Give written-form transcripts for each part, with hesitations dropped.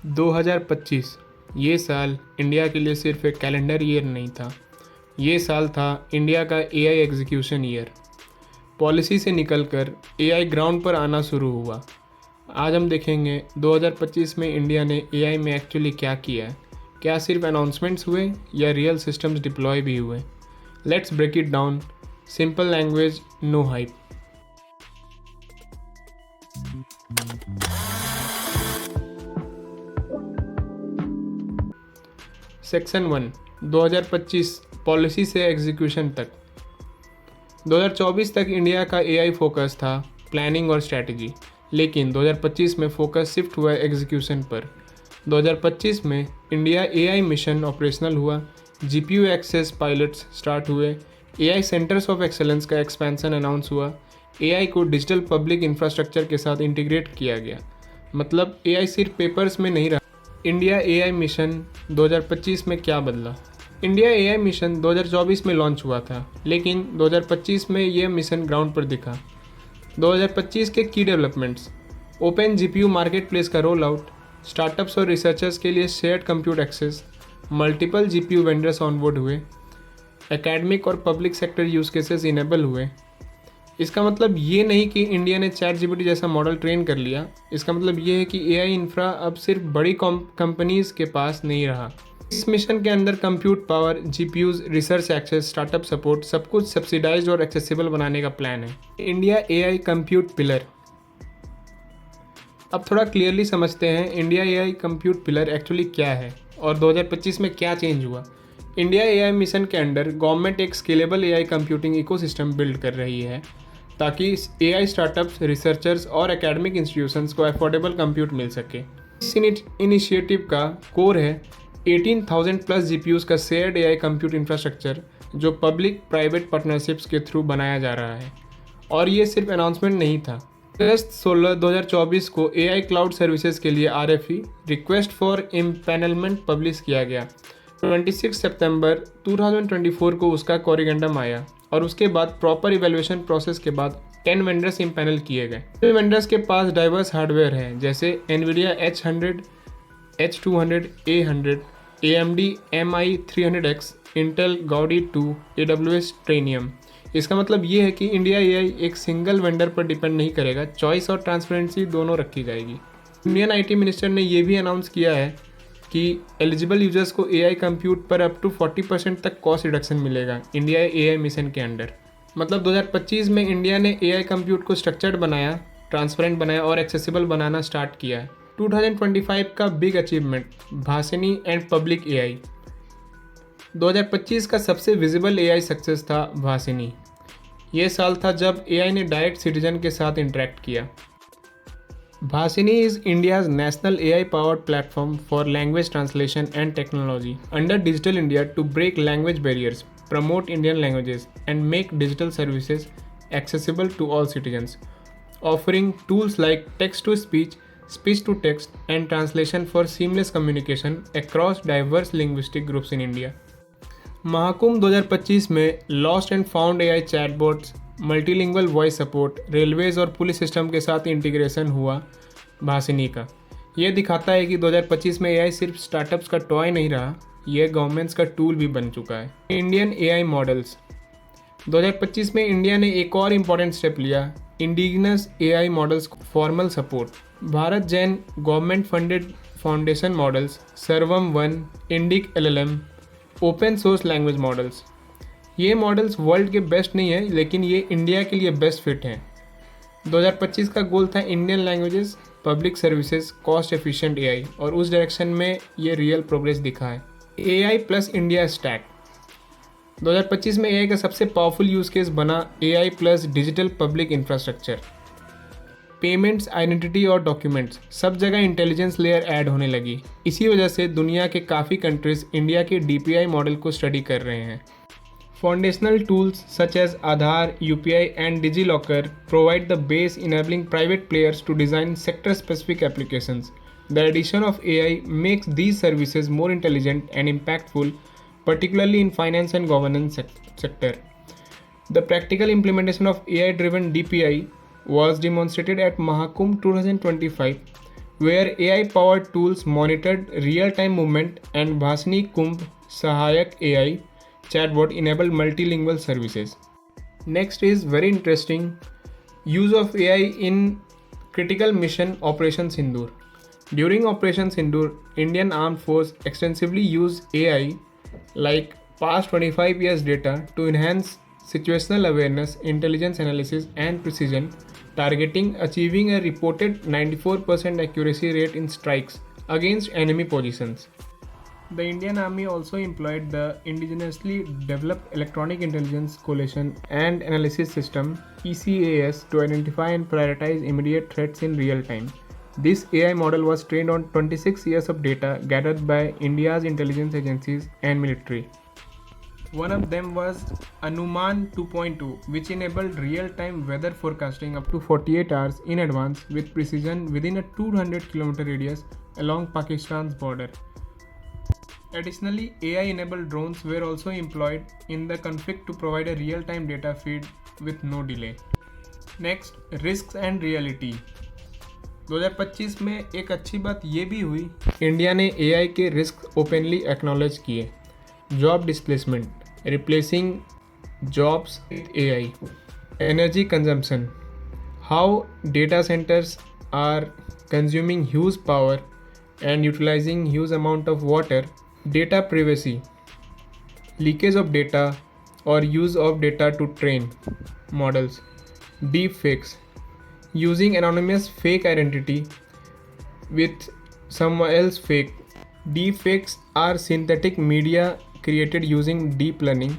2025 ये साल इंडिया के लिए सिर्फ एक कैलेंडर ईयर नहीं था। ये साल था इंडिया का एआई एग्जीक्यूशन ईयर। पॉलिसी से निकलकर एआई ग्राउंड पर आना शुरू हुआ। आज हम देखेंगे 2025 में इंडिया ने एआई में एक्चुअली क्या किया है। क्या सिर्फ अनाउंसमेंट्स हुए या रियल सिस्टम्स डिप्लॉय भी हुए। Let's break it down, simple language, no hype. Section 1, 2025 policy से एग्जीक्यूशन तक। 2024 तक इंडिया का एआई फोकस था प्लानिंग और स्ट्रैटेजी, लेकिन 2025 में फोकस शिफ्ट हुआ एग्जीक्यूशन पर। 2025 में इंडिया एआई मिशन ऑपरेशनल हुआ, जीपीयू एक्सेस पायलट्स स्टार्ट हुए, एआई सेंटर्स ऑफ एक्सेलेंस का एक्सपेंशन अनाउंस हुआ, एआई को डिजिटल पब्लिक इंफ्रास्ट्रक्चर के साथ इंटीग्रेट किया गया। मतलब एआई सिर्फ पेपर्स में नहीं रहा। इंडिया एआई मिशन 2025 में क्या बदला। इंडिया एआई मिशन 2024 में लॉन्च हुआ था, लेकिन 2025 में यह मिशन ग्राउंड पर दिखा। 2025 के की developments: open GPU market place का रोल आउट, स्टार्टअप्स और रिसर्चर्स के लिए shared compute access, multiple GPU vendors onboard हुए, एकेडमिक और public sector use cases enable हुए। इसका मतलब ये नहीं कि इंडिया ने चैट जीपीटी जैसा मॉडल ट्रेन कर लिया। इसका मतलब ये है कि एआई इंफ्रा अब सिर्फ बड़ी कंपनीज के पास नहीं रहा। इस मिशन के अंदर compute power, GPUs, research access, startup support, सब कुछ सब्सिडाइज्ड और एक्सेसिबल बनाने का प्लान है। India AI compute pillar. अब थोड़ा क्लियरली समझते हैं India AI compute pillar actually क्या है और 2025 में क्या चेंज हुआ। इंडिया एआई मिशन के अंडर गवर्नमेंट एक scalable AI computing ecosystem build कर रही है ताकि एआई स्टार्टअप्स, रिसर्चर्स और एकेडमिक इंस्टीट्यूशंस को अफोर्डेबल कंप्यूट मिल सके। इस इनिशिएटिव का कोर है 18,000 प्लस जीपीयूज का शेयर्ड एआई कंप्यूट इंफ्रास्ट्रक्चर, जो पब्लिक प्राइवेट पार्टनरशिप्स के थ्रू बनाया जा रहा है। और ये सिर्फ अनाउंसमेंट नहीं था। अगस्त 16, 2024 को एआई क्लाउड सर्विसेज के लिए RFE request for empanelment publish किया गया। 26 सितंबर 2024 को उसका कोरिगेंडम आया और उसके बाद प्रॉपर इवैल्यूएशन प्रोसेस के बाद 10 वेंडर्स इम्पैनल किए गए। इन वेंडर्स के पास डाइवर्स हार्डवेयर है, जैसे Nvidia H100, H200, A100, AMD MI300X, Intel Goudie 2, AWS ट्रेनियम। इसका मतलब ये है कि इंडिया एआई एक सिंगल वेंडर पर डिपेंड नहीं करेगा, चॉइस और ट्रांसपेरेंसी दोनों रखी जाएगी। इंडियन आईटी मिनिस्टर ने यह भी अनाउंस किया है कि एलिजिबल यूजर्स को एआई कंप्यूट पर अप टू 40% तक कॉस्ट रिडक्शन मिलेगा इंडिया एआई मिशन के अंडर। मतलब 2025 में इंडिया ने एआई कंप्यूट को स्ट्रक्चर्ड बनाया, ट्रांसपेरेंट बनाया और एक्सेसिबल बनाना स्टार्ट किया है। 2025 का big achievement, Bhashini and public AI. 2025 का सबसे विजिबल एआई सक्सेस था भासिनी। ये साल था जब एआई ने डायरेक्ट सिटीजन के साथ इंटरेक्ट किया। भासिनी is India's national AI-powered platform for language translation and technology under Digital India to break language barriers, promote Indian languages, and make digital services accessible to all citizens, offering tools like text-to-speech, speech-to-text, and translation for seamless communication across diverse linguistic groups in India. Mahakumbh 2025 में lost and found AI chatbots, multilingual voice support, railways और police system के साथ integration हुआ भासिनी का। यह दिखाता है कि 2025 में एआई सिर्फ स्टार्टअप्स का टॉय नहीं रहा, यह गवर्नमेंट्स का टूल भी बन चुका है। Indian AI models. 2025 में इंडिया ने एक और इम्पॉर्टेंट स्टेप लिया, indigenous AI models formal support. Bharat Jain government funded foundation models, सर्वम 1, Indic LLM, open source language models. ये मॉडल्स वर्ल्ड के बेस्ट नहीं है, लेकिन ये इंडिया के लिए बेस्ट फिट हैं। 2025 का गोल था Indian languages, public services, cost efficient AI, और उस डायरेक्शन में ये रियल प्रोग्रेस दिखा है। AI plus India stack. 2025 में एआई का सबसे पावरफुल यूज केस बना AI plus digital public infrastructure. Payments, identity और डॉक्यूमेंट्स, सब जगह इंटेलिजेंस लेयर ऐड होने लगी। इसी वजह से दुनिया के काफ़ी कंट्रीज इंडिया के डीपीआई मॉडल को स्टडी कर रहे हैं। Foundational tools such as Aadhaar, UPI, and DigiLocker provide the base enabling private players to design sector-specific applications. The addition of AI makes these services more intelligent and impactful, particularly in finance and governance sector. The practical implementation of AI-driven DPI was demonstrated at Mahakumbh 2025 where AI-powered tools monitored real-time movement, and Bhasini Kumbh Sahayak AI chatbot enabled multilingual services. Next is very interesting, use of AI in critical mission Operation Sindoor. During Operation Sindoor, Indian Armed Force extensively used AI like past 25 years data to enhance situational awareness, intelligence analysis, and precision, targeting achieving a reported 94% accuracy rate in strikes against enemy positions. The Indian Army also employed the indigenously developed Electronic Intelligence Collation and Analysis System (ECAS) to identify and prioritize immediate threats in real time. This AI model was trained on 26 years of data gathered by India's intelligence agencies and military. One of them was Anuman 2.2, which enabled real-time weather forecasting up to 48 hours in advance with precision within a 200-kilometer radius along Pakistan's border. Additionally, AI-enabled drones were also employed in the conflict to provide a real-time data feed with no delay. Next, risks and reality. 2025 में एक अच्छी बात ये भी हुई, India ने AI के risk openly acknowledge किए. Job displacement, replacing jobs with AI. Energy consumption, how data centres are consuming huge power and utilizing huge amount of water. Data privacy, leakage of data or use of data to train models. Deepfakes, using anonymous fake identity with someone else fake. Deepfakes are synthetic media created using deep learning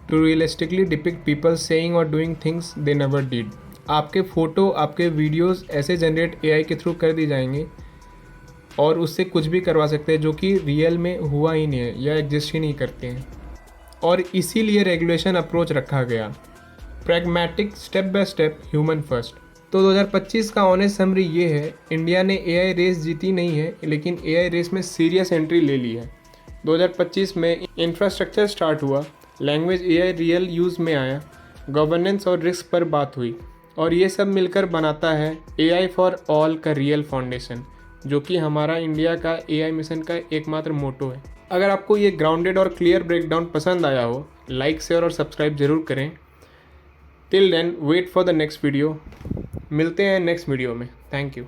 to realistically depict people saying or doing things they never did. आपके photo, आपके videos ऐसे generate AI के through कर दी जाएंगे और उससे कुछ भी करवा सकते हैं जो कि रियल में हुआ ही नहीं है या एग्जिस्ट ही नहीं करते हैं, और इसीलिए रेगुलेशन अप्रोच रखा गया. Pragmatic, step by step, human first. तो 2025 का ऑनेस्ट समरी ये है, इंडिया ने AI रेस जीती नहीं है लेकिन AI रेस में सीरियस एंट्री ले ली है. 2025 में इंफ्रास्ट्रक्चर स्टार्ट हुआ, लैंग्वेज AI रियल यूज़ में आया, गवर्नेंस और रिस्क पर बात हुई, और ये सब मिलकर बनाता है AI फॉर ऑल का रियल फाउंडेशन, जो कि हमारा इंडिया का AI मिशन का एकमात्र मोटो है. अगर आपको ये ग्राउंडेड और क्लियर ब्रेकडाउन पसंद आया हो, लाइक, शेयर और सब्सक्राइब जरूर करें. Till then wait for the next video. मिलते हैं नेक्स्ट वीडियो में. Thank you.